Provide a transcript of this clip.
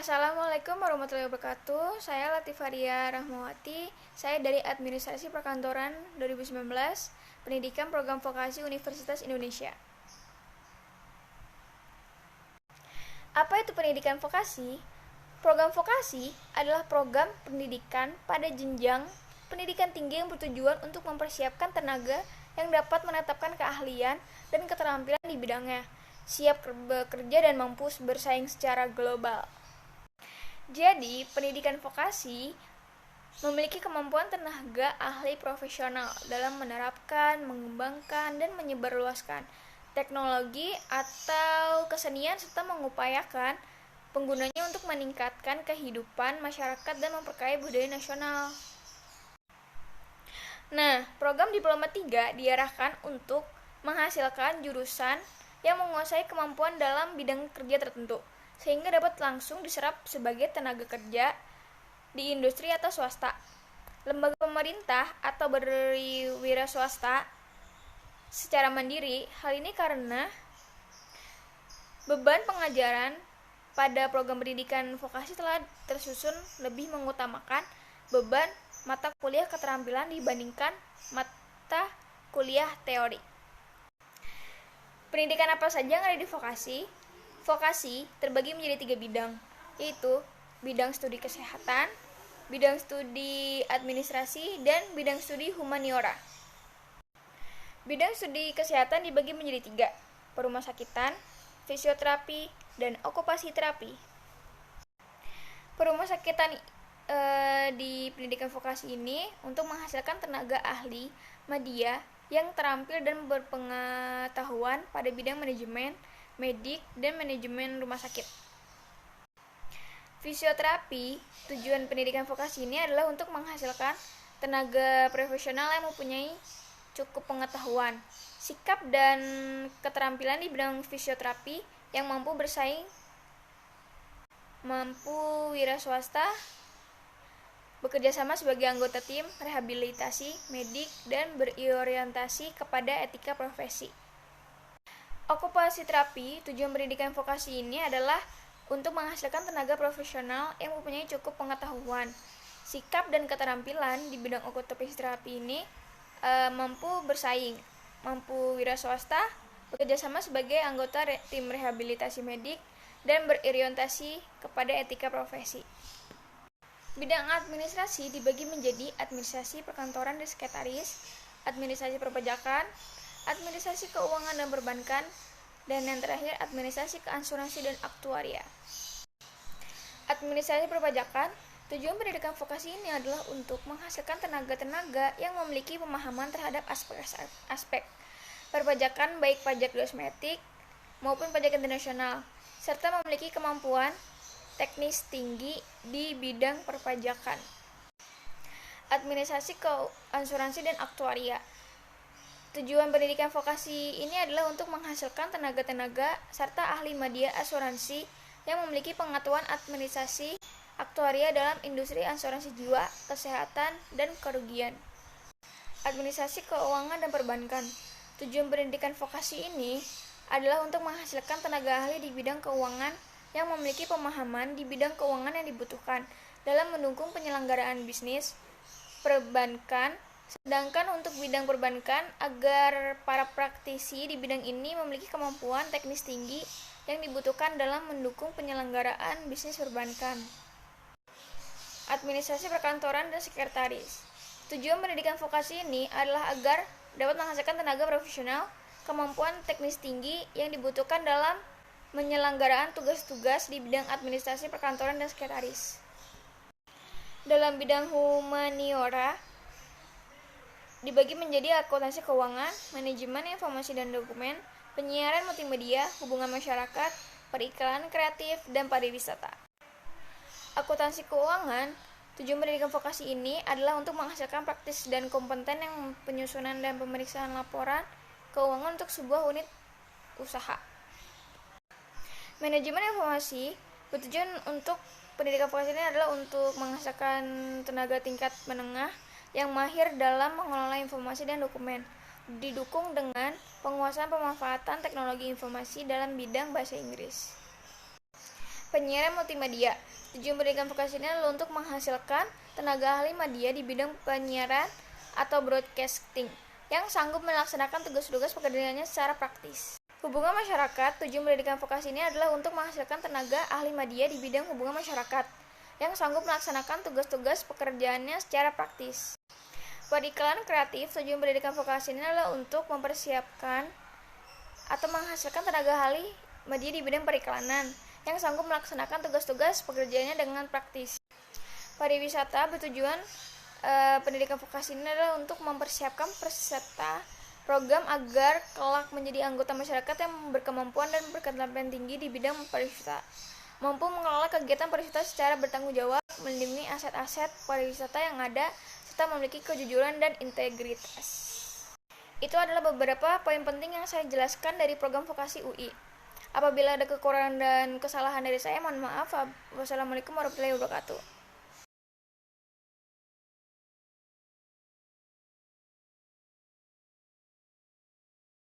Assalamualaikum warahmatullahi wabarakatuh. Saya Latifaria Rahmawati. Saya dari Administrasi Perkantoran 2019, Pendidikan Program Vokasi Universitas Indonesia. Apa itu pendidikan vokasi? Program vokasi adalah program pendidikan pada jenjang pendidikan tinggi yang bertujuan untuk mempersiapkan tenaga yang dapat menetapkan keahlian dan keterampilan di bidangnya, siap bekerja dan mampu bersaing secara global. Jadi, pendidikan vokasi memiliki kemampuan tenaga ahli profesional dalam menerapkan, mengembangkan, dan menyebarluaskan teknologi atau kesenian serta mengupayakan penggunanya untuk meningkatkan kehidupan masyarakat dan memperkaya budaya nasional. Nah, program Diploma 3 diarahkan untuk menghasilkan jurusan yang menguasai kemampuan dalam bidang kerja tertentu, sehingga dapat langsung diserap sebagai tenaga kerja di industri atau swasta, lembaga pemerintah atau berwira swasta secara mandiri. Hal ini karena beban pengajaran pada program pendidikan vokasi telah tersusun lebih mengutamakan beban mata kuliah keterampilan dibandingkan mata kuliah teori. Pendidikan apa saja yang ada di vokasi? Vokasi terbagi menjadi 3 bidang, yaitu bidang studi kesehatan, bidang studi administrasi, dan bidang studi humaniora. Bidang studi kesehatan dibagi menjadi 3, perumahsakitan, fisioterapi, dan okupasi terapi. Perumahsakitan di pendidikan vokasi ini untuk menghasilkan tenaga ahli media yang terampil dan berpengetahuan pada bidang manajemen, medik, dan manajemen rumah sakit. Fisioterapi, tujuan pendidikan vokasi ini adalah untuk menghasilkan tenaga profesional yang mempunyai cukup pengetahuan, sikap, dan keterampilan di bidang fisioterapi yang mampu bersaing, mampu wira swasta, bekerja sama sebagai anggota tim rehabilitasi medik, dan berorientasi kepada etika profesi. Okupasi terapi, tujuan pendidikan vokasi ini adalah untuk menghasilkan tenaga profesional yang mempunyai cukup pengetahuan, sikap, dan keterampilan di bidang okupasi terapi ini mampu bersaing, mampu wira swasta, bekerja sama sebagai anggota tim rehabilitasi medik, dan berorientasi kepada etika profesi. Bidang administrasi dibagi menjadi administrasi perkantoran dan sekretaris, administrasi perpajakan, administrasi keuangan dan perbankan, dan yang terakhir administrasi keasuransi dan aktuaria. Administrasi perpajakan, tujuan pendidikan vokasi ini adalah untuk menghasilkan tenaga-tenaga yang memiliki pemahaman terhadap aspek perpajakan, baik pajak domestik maupun pajak internasional, serta memiliki kemampuan teknis tinggi di bidang perpajakan. Administrasi keasuransi dan aktuaria, tujuan pendidikan vokasi ini adalah untuk menghasilkan tenaga-tenaga serta ahli media asuransi yang memiliki pengetahuan administrasi aktuaria dalam industri asuransi jiwa, kesehatan, dan kerugian. Administrasi keuangan dan perbankan, tujuan pendidikan vokasi ini adalah untuk menghasilkan tenaga ahli di bidang keuangan yang memiliki pemahaman di bidang keuangan yang dibutuhkan dalam mendukung penyelenggaraan bisnis perbankan. Sedangkan untuk bidang perbankan, agar para praktisi di bidang ini memiliki kemampuan teknis tinggi yang dibutuhkan dalam mendukung penyelenggaraan bisnis perbankan. Administrasi perkantoran dan sekretaris, tujuan pendidikan vokasi ini adalah agar dapat menghasilkan tenaga profesional, kemampuan teknis tinggi yang dibutuhkan dalam penyelenggaraan tugas-tugas di bidang administrasi perkantoran dan sekretaris. Dalam bidang humaniora dibagi menjadi akuntansi keuangan, manajemen informasi dan dokumen, penyiaran multimedia, hubungan masyarakat, periklanan kreatif, dan pariwisata. Akuntansi keuangan, tujuan pendidikan vokasi ini adalah untuk menghasilkan praktis dan kompeten yang penyusunan dan pemeriksaan laporan keuangan untuk sebuah unit usaha. Manajemen informasi bertujuan untuk pendidikan vokasi ini adalah untuk menghasilkan tenaga tingkat menengah yang mahir dalam mengelola informasi dan dokumen, didukung dengan penguasaan pemanfaatan teknologi informasi dalam bidang bahasa Inggris. Penyiaran multimedia. Tujuan pendidikan vokasi ini adalah untuk menghasilkan tenaga ahli media di bidang penyiaran atau broadcasting yang sanggup melaksanakan tugas-tugas pekerjaannya secara praktis. Hubungan masyarakat. Tujuan pendidikan vokasi ini adalah untuk menghasilkan tenaga ahli media di bidang hubungan masyarakat yang sanggup melaksanakan tugas-tugas pekerjaannya secara praktis. Periklanan kreatif. Tujuan pendidikan vokasi ini adalah untuk mempersiapkan atau menghasilkan tenaga ahli media di bidang periklanan yang sanggup melaksanakan tugas-tugas pekerjaannya dengan praktis. Pariwisata. Bertujuan pendidikan vokasi ini adalah untuk mempersiapkan peserta program agar kelak menjadi anggota masyarakat yang berkemampuan dan berketerampilan tinggi di bidang pariwisata, mampu mengelola kegiatan pariwisata secara bertanggung jawab, melindungi aset-aset pariwisata yang ada, serta memiliki kejujuran dan integritas. Itu adalah beberapa poin penting yang saya jelaskan dari program vokasi UI. Apabila ada kekurangan dan kesalahan dari saya, mohon maaf. Wassalamualaikum warahmatullahi wabarakatuh.